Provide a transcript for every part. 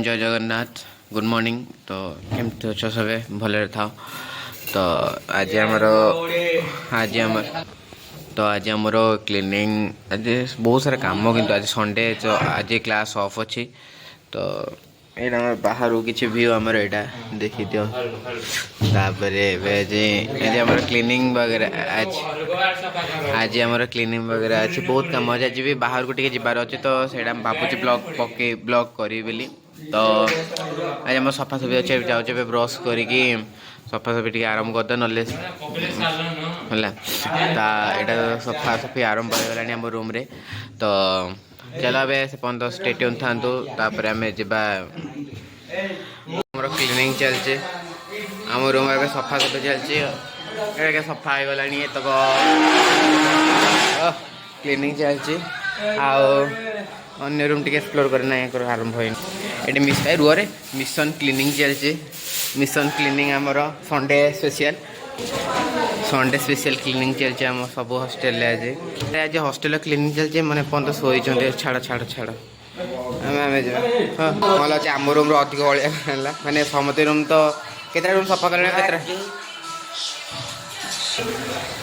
जय Jagannath good morning. तो केमती अच्छे सबे भले था। तो आज आमर क्लीनिंग आज बहुत सारा काम किंतु आज संडे तो आज क्लास ऑफ अच्छी। तो यहाँ बाहर किसी व्यू आमर यहाँ देखी दियो। आमर क्लीनिंग वगैरह आज आमर क्लीनिंग वगैरह अच्छी बहुत काम आज भी बाहर को जीवार अच्छे। तो सहीटा भावुँ ब्लॉग करी बोली। तो आज आम सफासफी अच्छे जाऊे ब्रश करके सफासफी टी आरंभ करदे ना यहाँ सफासफी आरंभ हो गला रूम रे। तो चलो अब से पर्यटन स्टेट्यून था आम जा क्लीनिंग चलचे आम रूम में सफासफी चलती सफा हो गला तो क्लीनिंग चलती अन्य रूम टी एक्सप्लोर करना आरंभ हो रुआरे मिशन क्लीनिंग चलती। मिशन क्लीनिंग आमर संडे स्पेशल क्लीनिंग चलती आम सब हॉस्टेल आज हॉस्टेल क्लीनिंग चलती मैंने पर्यटन शोचे छाड़ छाड़ छाड़ भल अच्छे आम रूम अधिक अलिया मैंने समस्त रूम तो केते रूम सफा कर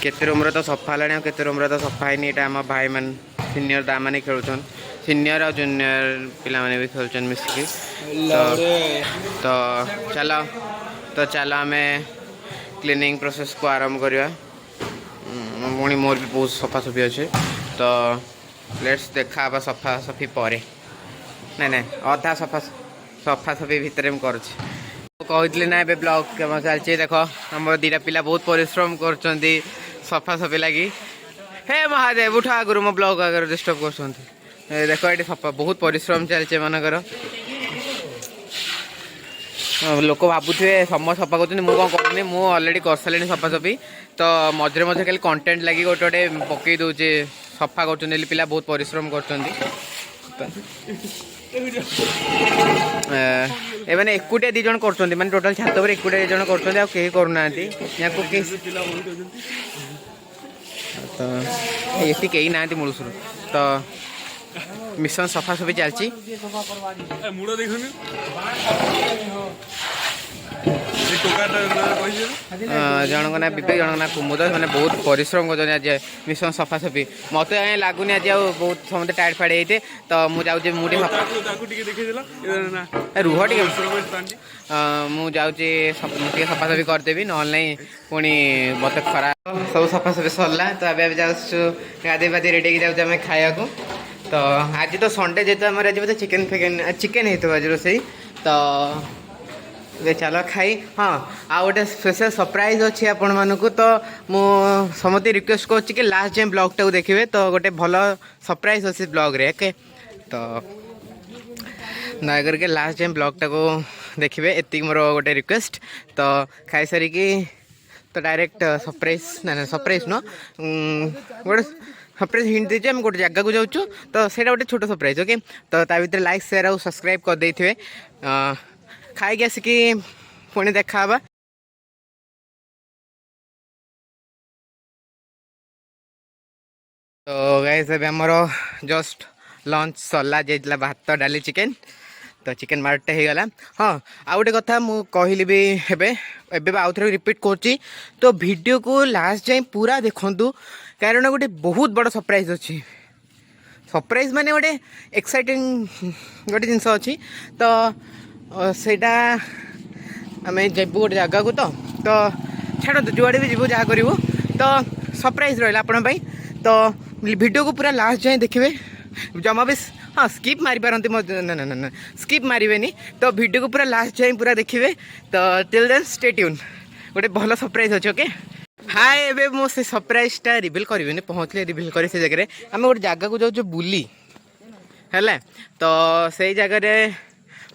केते रूम तो सफा है केते रूम तो सफा है। आम भाई मान सीनियर दा मैंने खेलुन सीनियर और जूनियर पिला माने भी खेलुन मिसिकी। तो चलो आम क्लीनिंग प्रोसेस को आरंभ करवा। पुणी मोर भी बहुत सफासफी अच्छे। तो लेट्स देखा सफासफी पर ना अधा सफासफी भितर कहते ना ए ब्लॉग कम चलती। देख आम दीटा पिला बहुत परिश्रम कर सफासफी लगी। हे महादेव उठा आगुरी मो ब्लॉग आगे डिस्टर्ब कर देख ये सफा बहुत परिश्रम चलचे मनकर लोक भावुए सम सफा कर कौन करूँ मु अलरेडी कर सारे सफासफी। तो मझे मझे खाली कंटेंट लगी गोटे गोटे पकई दूचे सफा कर पिला बहुत परिश्रम कर मैंने एकुटिया दी जन कर माने टोटाल छात पर एकुटिया दी जन कर करूना तो ये कहीं ना मूलसुर। तो मिशन सफासफी चलती जनक ना विवेक जनक ना कुमुद मैंने बहुत परिश्रम कर आज मिशन सफासफी मत लगुनि आज बहुत समस्त टायर्ड फाड़ होते। तो मुझे मुझे रुह टे मुझे सफासफी करदेवी ना पुणी मत खरा सब सफासफी सरला। तो अब गाधे बाधे रेडी जाऊँ खाया को। तो आज तो संडे जेहतु आम आज चिकेन होता आज रोसे। तो चलो खाई हाँ आ गोटे स्पेशल सरप्राइज अच्छी आपण मानक। तो मु समस्त रिक्वेस्ट कर लास्ट टाइम ब्लॉग टाक देखिए। तो गोटे भल सरप्राइज अच्छे ब्लॉग रे ओके। तो दया करके लास्ट टाइम ब्लॉग टाक देखिए एति मोर गोटे रिक्वेस्ट। तो खाई सारिकी तो डायरेक्ट सरप्राइज ना सरप्राइज न गोटे सरप्राइज हिंट दीजिए आम गोटे जगह को जाऊँ। तो सहीटा गोटे छोट सरप्राइज ओके। तो ता भीतर लाइक शेयर और सब्सक्राइब कर देते खाई आसिकी पुणी देखा। तो गाइस अब आमर जस्ट लंच सरला जाइला भात डाली चिकेन। तो चिकेन मार्टे हो गला। हाँ आ गोटे कथा मु कहली भी एबे आउ थे रिपीट कर। तो वीडियो को लास्ट जाए पूरा देखंतु कारण गोटे बहुत बड़ सरप्राइज अच्छी। सरप्राइज माने गोटे एक्साइटिंग गोटे जिनस अच्छी। तो सेटा आम जीवु गोटे जगह को। तो छाड़ जुआड़े भी जीवु जहाँ करूँ। तो सरप्राइज रहा आपण। तो वीडियो को पूरा लास्ट जाए देखिए जमा भी हाँ स्किप मारी पारती ना ना ना स्किप मारे। तो वीडियो को पूरा लास्ट जाए पूरा देखिए। तो टिल देन स्टे ट्यून गोटे भल सरप्राइज अच्छे ओके। हाय एबे मो से सरप्राइजटा रिवील करें पहुँचले रिवील कर जगह आम गोटे जगह को जाऊँ बुली है। तो से जगह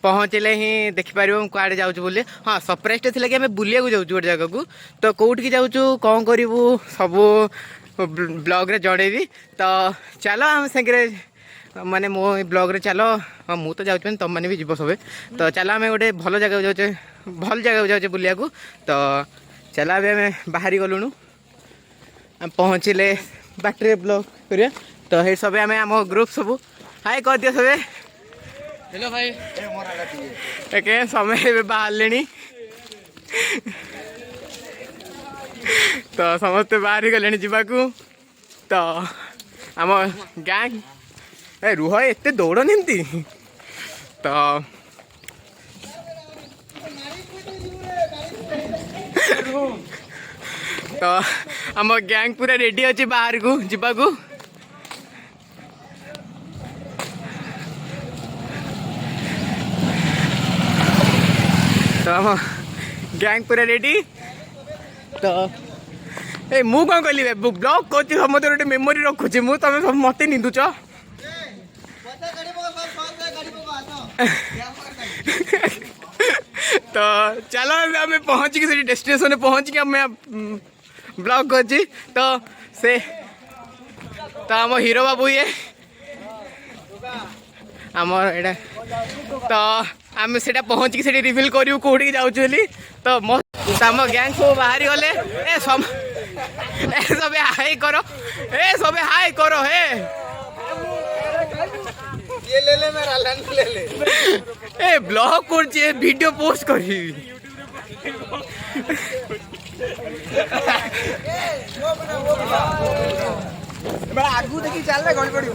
पहुँचले ही देखिपार कड़े जाऊँ बोले। हाँ सरप्राइजटा थी कि आम बुलिया जाऊँ गोटे जगह को। तो कौटिकी जाऊँ कौन करूँ सब ब्लॉग रे जड़ेबी। तो चलो आम सागे माने मो ब्लॉग रे चलो हाँ मु तो जाऊँ तुम मैंने भी जीव सब। तो चलो आम गोटे भल जगह जाऊे भल जगह जाऊे बुलिया को। तो चलो अब आम बाहरी गलुणु आम पहुँचले बाटे ब्लॉग करिया। तो ये सब आम आम ग्रुप सब हाय कर दियो सबे हेलो भाई एके समय बाहर तो समस्ते बाहरी गले जावाकू तो आम गैंग ए रुह एत दौड़नी तो तो आम गैंग पूरा रेडी अच्छे बाहर को जावाकू तो आम गैंग पूरा रेडी तो ए मु कौन कहली ब्लॉग कर समस्त गोटे मेमोरी रखुची मु तुम सब मत निंदुच तो चलो आम पहुँच कि डेस्टिनेशन पहुँच कि आम ब्लॉग कर तो से तो आम हीरो बाबू ये आमर एटा तो आम से पहुँच कि रिविल करूँ कौटी जाऊँ तो आम गैंग सब बाहरी गले ए सब हाई करो ए सब हाई करो हे ये ले मेरा लेंस ले ए ब्लॉग कर वीडियो पोस्ट करी आगू देखी चल गड़ी पड़ी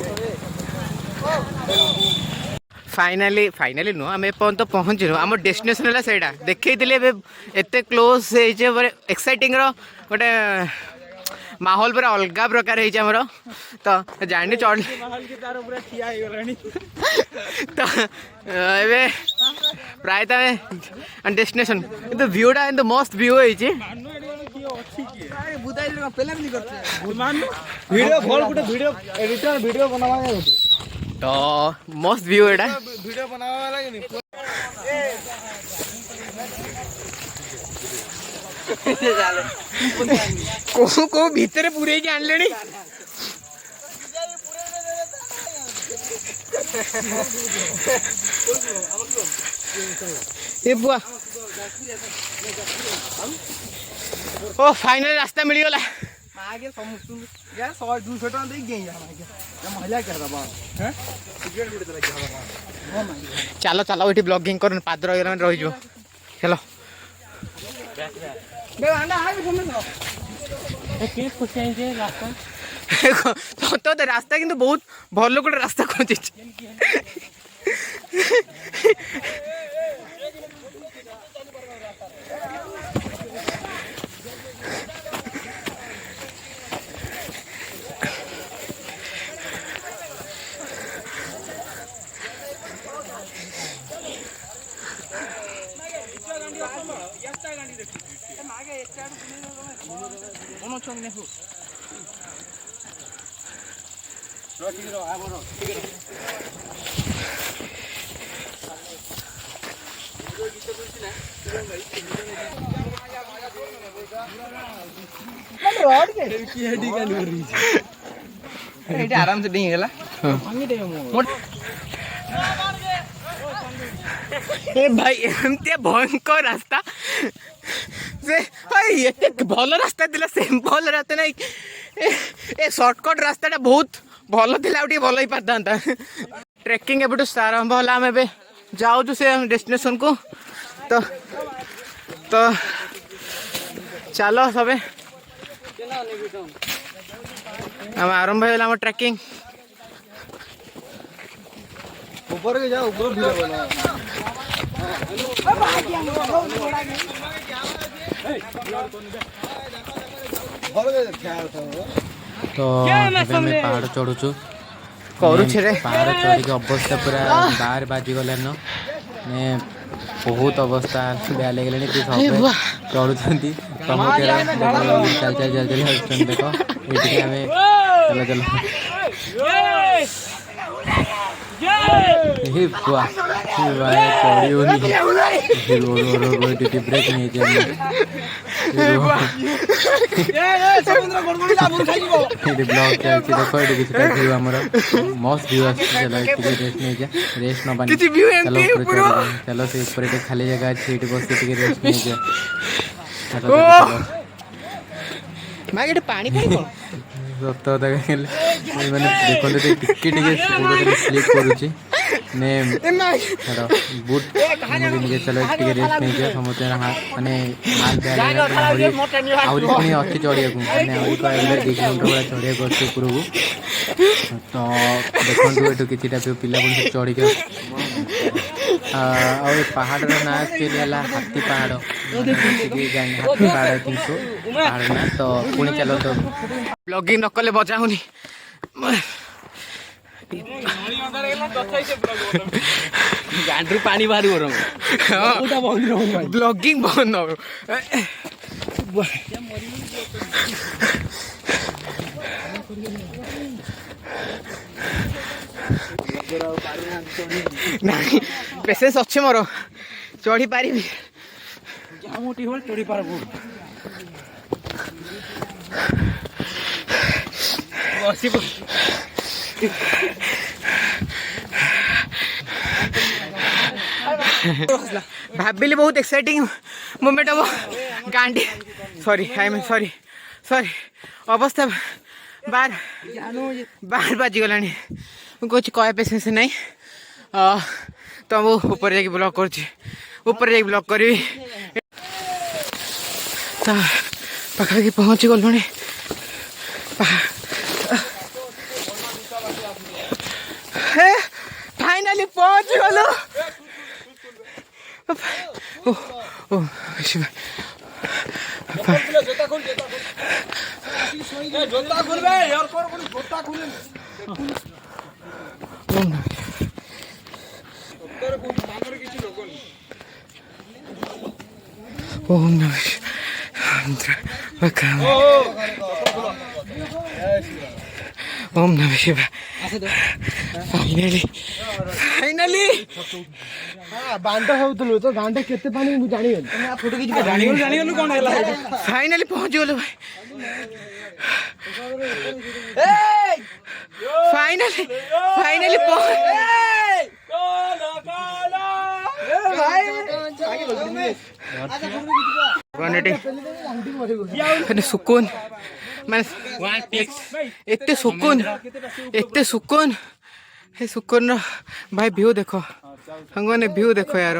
फाइनाली नुह आम एपर्त पहुँचनु आम डेस्टिनेशन है सहीटा देखते एत क्लोज एक्साइटिंग गोटे माहौल पूरा अलग प्रकार है तो जानी चढ़ तो ए प्रायतः डेस्टिनेशन तो व्यूटा मस्त व्यू है तो मस्त व्यू एटा वीडियो बनावा लागेनी को भीतर पूरे के आनलेनी ए बुआ ओ फाइनल रास्ता मिल गला आगे समस्त यार 100-200 टका दे गई या महिला कर दबा हैं टिकट बिट दे रखा चलो चलो एठी ब्लॉगिंग कर पाद रही जो चलो बे आंडा हाय समझ ए केस खुशी आई जे रास्ता तो रास्ता किंतु बहुत भलो कोटे रास्ता खोजि आराम से डिंग ए भाई एमती भयंकर रास्ता से भल रास्ता दिला सेम भल रास्ता नहीं ए शॉर्टकट रास्ता बहुत भल थिला भल ही पारता ट्रेकिंग एबटू आरंभ होला आम ए जाऊँ से डेस्टिनेशन को तो चलो सबे आम आरंभ हो ट्रेकिंग ऊपर के जाओ ऊपर भी बना तो पहाड़ चढ़ुचु पहाड़ चढ़ी अवस्था पूरा बाहर बाजी गलान बहुत अवस्था बेया लगे सब चढ़ुं तुम चल चल चल देख ये चलो चलो ब्रेक नहीं ब्लॉग चलती देखो ये किसी व्यू आमर मस्त व्यू रेस्ट नबा चलो से ऊपर खाली जगह अच्छी बस रेस्ट नहीं पानी सत कथा कहले मैंने देखते टिके स्लीप करुच्ची नेम बुट मुझे चलो टिके रेस्ट नहीं किया समस्त माने हाल आहरी पुणी अच्छी चढ़िया को मैंने आहरी कहले 2 किलोमीटर भाई चढ़िया अच्छे उपरकू तो देखो ये किसी पिला पुणी चढ़ी के पहाड़ ना एक्चुअली है हाथी पहाड़ हाथी पहाड़ किंतु पहाड़ ना तो पुणी चलो तो ब्लॉगिंग न कले बजा होनी गांडू पानी बाहर ब्लॉगिंग बंद हो नहीं पेसेंस अच्छे मोर चढ़ी पारि चढ़ी पारबू भाविली बहुत एक्साइटिंग मोमेंट हम गांडी sorry I mean sorry sorry अवस्था बार बार बाजी गला कुछ कह पेसेंस नहीं तो वो ऊपर जाके ब्लॉक कर ऊपर जाके ब्लॉक करी पाखा पहुँची गलु फाइनली पहुँच गलु ओम नमः ओम नमः शिवाय फाइनली फाइनली बांध होतलु तो गांडे केते पानी मु जानि तमे फोटो की जानि गलु कोन हैला फाइनली पहुंच गलु भाई फाइनली फाइनली पहुंच सुकून मैं एते सुकून हे सुकून भाई व्यू देखो हंगने व्यू देखो यार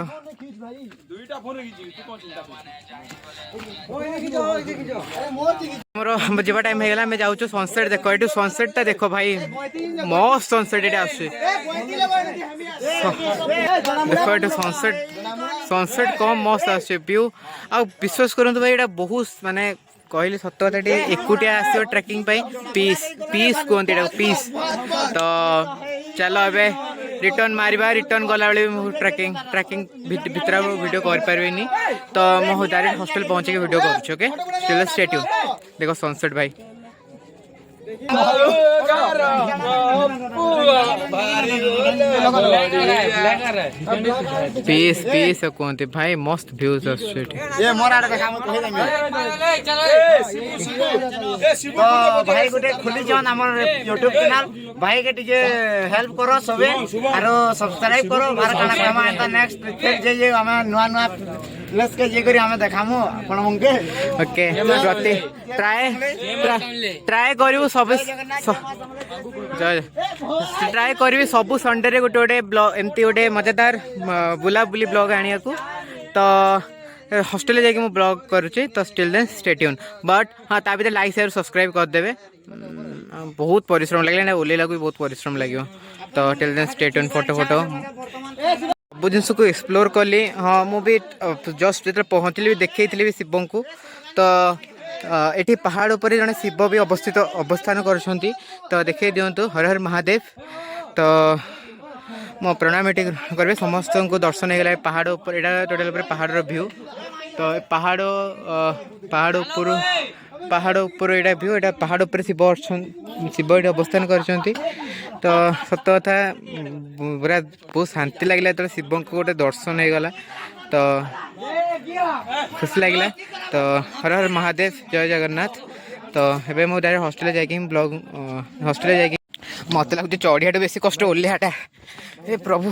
मोर जीवा टाइम है मैं जाऊँ सनसेट देखो ये सनसेट टा देखो भाई मस्त सनसेट ये आस देखो ये सनसेट सनसेट कम मस्त आस व्यू आ विश्वास करूँ भाई ये बहुत माने कहली सत कथा एकुटिया आस ट्रेकिंग पीस पीस कहते पीस तो चलो ए रिटर्न मारिबा रिटर्न गला बेले ट्रेकिंग ट्रेकिंग भितर वीडियो कर पारबेनी तो मो डायरेक्ट हॉस्टल पहुंचे के वीडियो करूँ ओके स्टिल स्टे ट्यून देखो सनसेट भाई पीस पीस कहते भाई मस्त व्यूज तो भाई गोटे खुली जन हमर YouTube चैनल भाई के टिके हेल्प करो सबे आरो सब्सक्राइब करो मार काना काम आता नेक्स्ट फिर जे हम नुआ नुआ प्लस के जे करी हम देखामु आपण मंगे ओके प्रति ट्राई ट्राई करिवो सब ट्राई करी सब संडे रे गोटे गोटे ब्लॉग एमती गोटे मजेदार बुला बुली ब्लॉग आनिया को तो हॉस्टेल जाकि मुझे ब्लॉग करुच्ची तो still then stay tune but हाँ ता भीतर लाइक शेयर सब्सक्राइब करदेवे बहुत परिश्रम लगे ओल्ला भी बहुत परिश्रम लगे तो till then stay tune photo photo सब जिन को एक्सप्लोर कली हाँ मुझे जस्ट जो पहुँचली देखी भी शिव को तो ये पहाड़ उपर जड़े शिव भी अवस्थित अवस्थान कर तो देखिए दिंतु हर हर महादेव तो मो प्रणाम ये करेंगे समस्त को दर्शन होगा पहाड़ ऊपर यहाँ टोटाल पहाड़ व्यू तो पहाड़ पहाड़ ऊपर यहाँ व्यू यहाँ पहाड़ ऊपर शिव शिव ये अवस्थान कर तो सत कथा पूरा बहुत शांति लगे जो शिव को गोटे दर्शन होगा तो खुशी लगे तो हर हर महादेव जय जगन्नाथ तो ये मुझे डायरेक्ट हॉस्टेल जाकि ब्लॉग हॉस्टेल जाकि मत लगुच चढ़िया बेस कष्ट ओह्लियाटा ए प्रभु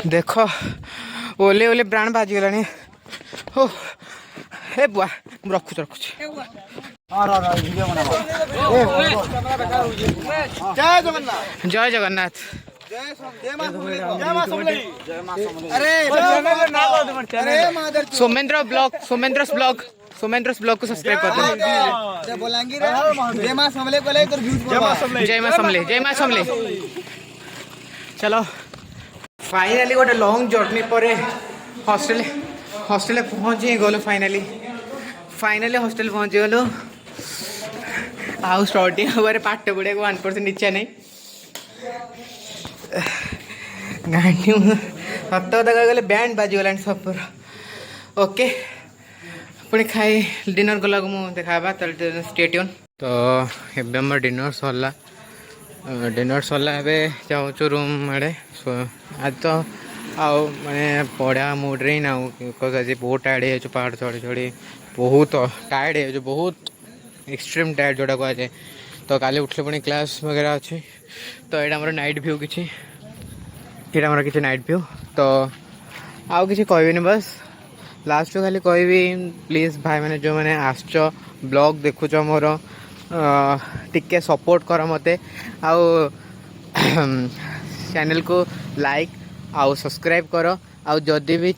देख ओले ओले प्राण बाजीगला हो ए बुआ रखुच रखुच। जय जगन्नाथ। सोमेंद्र ब्लॉग सोमेंद्र ब्लॉग को सब्सक्राइब कर दो। जय मां समले। चलो फाइनली गोटे लॉन्ग जर्नी पर हॉस्टेल पहुँची गलु फाइनली हॉस्टेल पहुँची गलु आउ स्टडी हमारे पाठ पढ़ा 1% इच्छा नहीं गाँटी सत कथा गले बैंड बाजीगला सब ओके पुणी खाई डिनर गला मुझे देखा स्टे ट्यून। तो एबे मोर डिनर सरला जाऊँ रूम आड़े आज तो आउ माने पढ़ा मुड्रे ही ना बिकज आज बहुत टायर्ड हो पहाड़ चढ़ी चढ़ी बहुत टायर्ड हो बहुत एक्सट्रीम टायर्ड जोटा कह जाए। तो काली उठले पुणी क्लास वगैरह अच्छी तो यहाँ मोर नाइट व्यू किसी नाइट व्यू तो आउ किसी कहबी बस लास्ट खाली कहबी प्लीज भाई मैंने जो मैंने आसच ब्लॉग देखुच मोर टिके सपोर्ट कर मते आउ चैनल को लाइक आउ सब्सक्राइब कर आउ जदि भी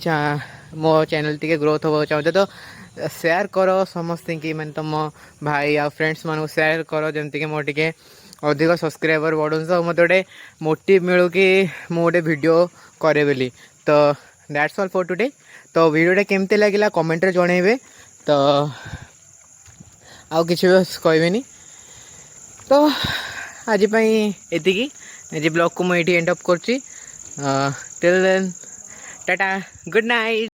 मो चैनल टी ग्रोथ हो चाहते तो शेयर कर समस्त की मैंने तुम भाई आ फ्रेंड्स मान शेयर कर जमती मोर टे अधिक सब्सक्राइबर बढ़ू तो मत गोटे मोटिव मिलू कि मुझे वीडियो करे बोली। तो दैट्स ऑल फॉर टुडे। तो वीडियोटा केमती लगिला कमेंट रे जणेबे। तो आउ किसी कहबेनी तो आज एतिकी आज ब्लॉग को मुझे एंड अप करची till then tata good night.